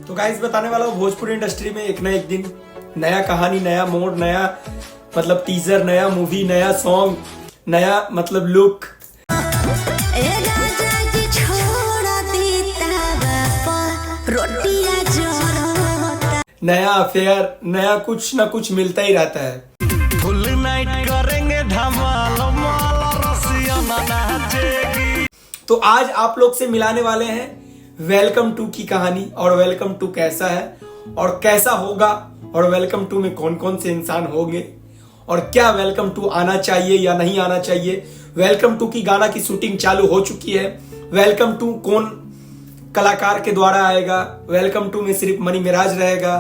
तो गाइस बताने वाला हूँ भोजपुरी इंडस्ट्री में एक ना एक दिन नया कहानी, नया मोड़, नया मतलब टीजर, नया मूवी, नया सॉन्ग, नया मतलब लुक, नया अफेयर, नया कुछ ना कुछ मिलता ही रहता है। फुल नाइट करेंगे धमाल, रसिया नाचेगी। तो आज आप लोग से मिलाने वाले हैं वेलकम टू की कहानी, और वेलकम टू कैसा है और कैसा होगा, और वेलकम टू में कौन कौन से इंसान होंगे, और क्या वेलकम टू आना चाहिए या नहीं आना चाहिए। वेलकम टू की गाना की शूटिंग चालू हो चुकी है। वेलकम टू कौन कलाकार के द्वारा आएगा। वेलकम टू में सिर्फ मनी मिराज रहेगा,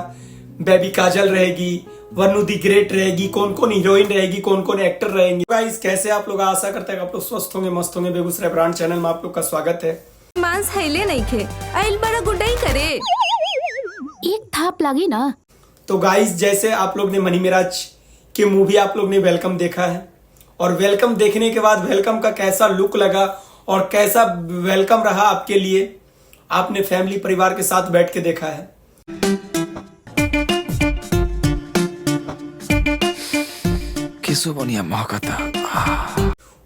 बेबी काजल रहेगी, वनु दी ग्रेट रहेगी, कौन कौन हीरोइन रहेगी, कौन कौन एक्टर रहेंगे। गाइस कैसे आप लोग, आशा करते हैं आप लोग स्वस्थ होंगे, मस्त होंगे। बेगूसराय ब्रांड चैनल में आप लोग का स्वागत है। मांस हैले नहीं खे आइल बड़ा गुड्डाई करे, एक थाप लगी ना। तो गाइस जैसे आप लोग ने मनी मिराज की मूवी आप लोग ने वेलकम देखा है, और वेलकम देखने के बाद वेलकम का कैसा लुक लगा और कैसा वेलकम रहा आपके लिए, आपने फैमिली परिवार के साथ बैठ के देखा है।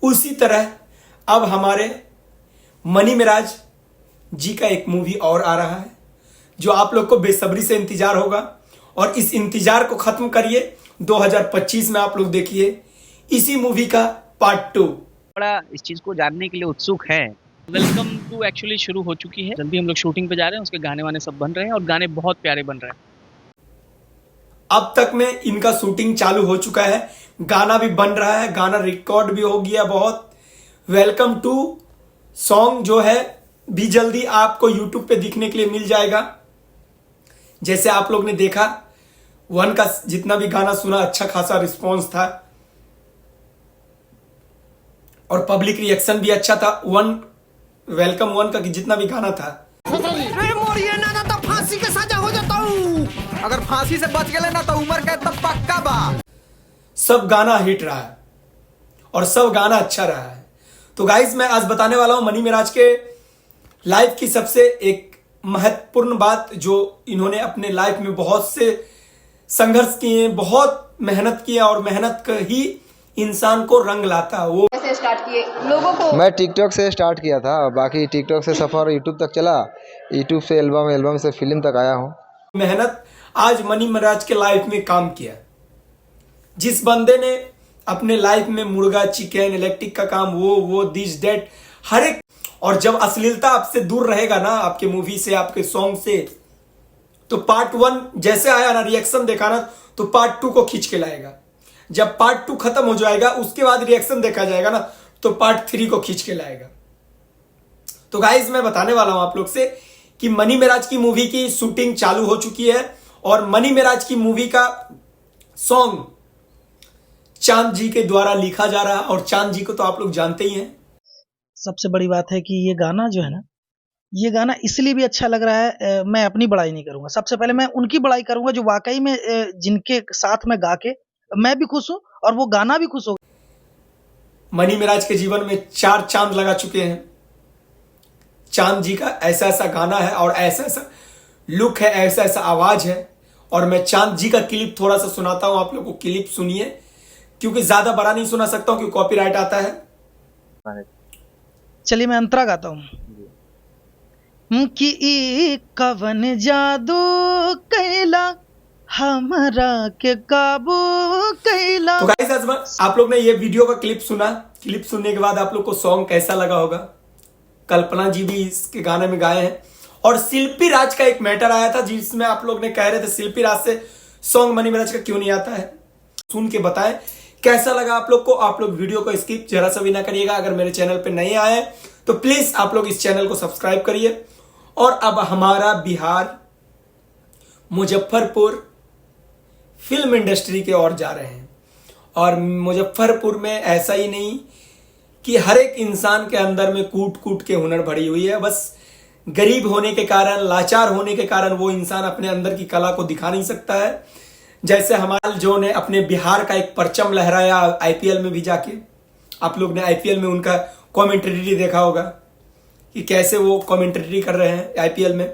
उसी तरह अब हमारे मनी मिराज जी का एक मूवी और आ रहा है जो आप लोग को बेसब्री से इंतजार होगा, और इस इंतजार को खत्म करिए 2025 में आप लोग देखिए इसी मूवी का पार्ट 2। बड़ा इस चीज को जानने के लिए उत्सुक है। वेलकम टू एक्चुअली शुरू हो चुकी है, जल्दी हम लोग शूटिंग पे जा रहे हैं, उसके गाने वाने सब बन रहे हैं और गाने बहुत प्यारे बन रहे हैं। अब तक में इनका शूटिंग चालू हो चुका है, गाना भी बन रहा है, गाना रिकॉर्ड भी हो गया बहुत। वेलकम टू सॉन्ग जो है भी जल्दी आपको यूट्यूब पे दिखने के लिए मिल जाएगा। जैसे आप लोग ने देखा वन का जितना भी गाना सुना, अच्छा खासा रिस्पॉन्स था और पब्लिक रिएक्शन भी अच्छा था। वेलकम वन का जितना भी गाना था, ना तो फांसी के सजा हो जाता हूँ, अगर फांसी से बच गए ना तो उम्र का एकदम पक्का बा। सब गाना हिट रहा है और सब गाना अच्छा रहा है। तो गाइस मैं आज बताने वाला हूं मनी मिराज के लाइफ की सबसे एक महत्वपूर्ण बात, जो इन्होंने अपने लाइफ में बहुत से संघर्ष किए, बहुत मेहनत किया, और मेहनत ही इंसान को रंग लाता है। वो कैसे स्टार्ट किए लोगों को? मैं टिकटॉक से स्टार्ट किया था, बाकी टिकटॉक से सफर यूट्यूब तक चला, यूट्यूब से एल्बम, एल्बम से फिल्म तक आया हूँ। मेहनत आज मनी मिराज के लाइफ में काम किया। जिस बंदे ने अपने लाइफ में मुर्गा, चिकन, इलेक्ट्रिक का काम, वो दिस डेट हर एक, और जब अश्लीलता आपसे दूर रहेगा ना, आपके मूवी से, आपके सॉन्ग से, तो पार्ट 1 जैसे आया ना, रिएक्शन देखा ना, तो पार्ट 2 को खींच के लाएगा। जब पार्ट 2 खत्म हो जाएगा उसके बाद रिएक्शन देखा जाएगा ना, तो पार्ट 3 को खींच के लाएगा। तो गाइस मैं बताने वाला हूं आप लोग से कि मनी मिराज की मूवी की शूटिंग चालू हो चुकी है, और मनी मिराज की मूवी का सॉन्ग चांद जी के द्वारा लिखा जा रहा है, और चांद जी को तो आप लोग जानते ही हैं। सबसे बड़ी बात है कि ये गाना जो है ना, ये गाना इसलिए भी अच्छा लग रहा है, मैं अपनी बड़ाई नहीं करूंगा, सबसे पहले मैं उनकी बड़ाई करूंगा जो वाकई में जिनके साथ में गा के मैं भी खुश हूं और वो गाना भी खुश हो। मनी मिराज के जीवन में 4 चांद लगा चुके हैं। चांद जी का ऐसा ऐसा गाना है, और ऐसा ऐसा लुक है, ऐसा ऐसा आवाज है। और मैं चांद जी का क्लिप थोड़ा सा सुनाता हूं, आप लोग को क्लिप सुनिए, क्योंकि ज्यादा बड़ा नहीं सुना सकता हूं क्योंकि कॉपीराइट आता है। चलिए मैं अंतरा गाता हूँ कि कवन जादू कैला हमरा के काबू कैला। तो गाइस आज आप लोग ने ये वीडियो का क्लिप सुना, क्लिप सुनने के बाद आप लोग को सॉन्ग कैसा लगा होगा। कल्पना जी भी इसके गाने में गाए हैं, और शिल्पी राज का एक मैटर आया था जिसमें आप लोग ने कह रहे थे शिल्पी राज से सॉन्ग मनी मिराज का क्यों नहीं आता है। सुन के बताएं कैसा लगा आप लोग को। आप लोग वीडियो को स्किप जरा सा भी ना करिएगा। अगर मेरे चैनल पे नए आए तो प्लीज आप लोग इस चैनल को सब्सक्राइब करिए। और अब हमारा बिहार मुजफ्फरपुर फिल्म इंडस्ट्री के ओर जा रहे हैं, और मुजफ्फरपुर में ऐसा ही नहीं कि हर एक इंसान के अंदर में कूट कूट के हुनर भरी हुई है, बस गरीब होने के कारण, लाचार होने के कारण वो इंसान अपने अंदर की कला को दिखा नहीं सकता है। जैसे हमारे जो ने अपने बिहार का एक परचम लहराया आईपीएल में भी जाके, आप लोग ने आईपीएल में उनका कमेंट्री देखा होगा कि कैसे वो कमेंट्री कर रहे हैं आईपीएल में।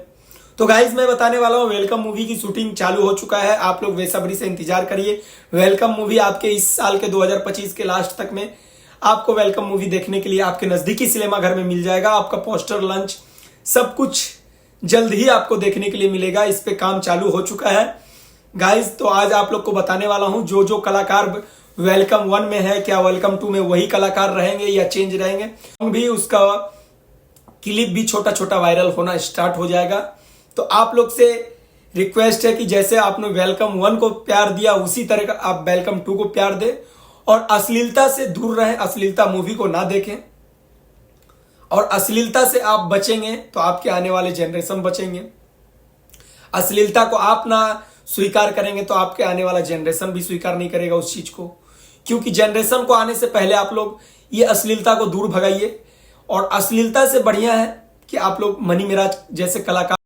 तो गाइज मैं बताने वाला हूँ वेलकम मूवी की शूटिंग चालू हो चुका है। आप लोग बेसब्री से इंतजार करिए। वेलकम मूवी आपके इस साल के 2025 के लास्ट तक में आपको वेलकम मूवी देखने के लिए आपके नजदीकी सिनेमा घर में मिल जाएगा। आपका पोस्टर लंच सब कुछ जल्द ही आपको देखने के लिए मिलेगा। इस पे काम चालू हो चुका है गाइज। तो आज आप लोग को बताने वाला हूं जो कलाकार वेलकम 1 में है, क्या वेलकम 2 में वही कलाकार रहेंगे या चेंज रहेंगे। भी उसका क्लिप भी छोटा छोटा वायरल होना स्टार्ट हो जाएगा। तो आप लोग से रिक्वेस्ट है कि जैसे आपने वेलकम 1 को प्यार दिया उसी तरह का आप वेलकम 2 को प्यार दें और अश्लीलता से दूर रहें। अश्लीलता मूवी को ना देखें और अश्लीलता से आप बचेंगे तो आपके आने वाले जनरेशन बचेंगे। अश्लीलता को आप ना स्वीकार करेंगे तो आपके आने वाला जनरेशन भी स्वीकार नहीं करेगा उस चीज को, क्योंकि जनरेशन को आने से पहले आप लोग ये अश्लीलता को दूर भगाइए। और अश्लीलता से बढ़िया है कि आप लोग मनी मिराज जैसे कलाकार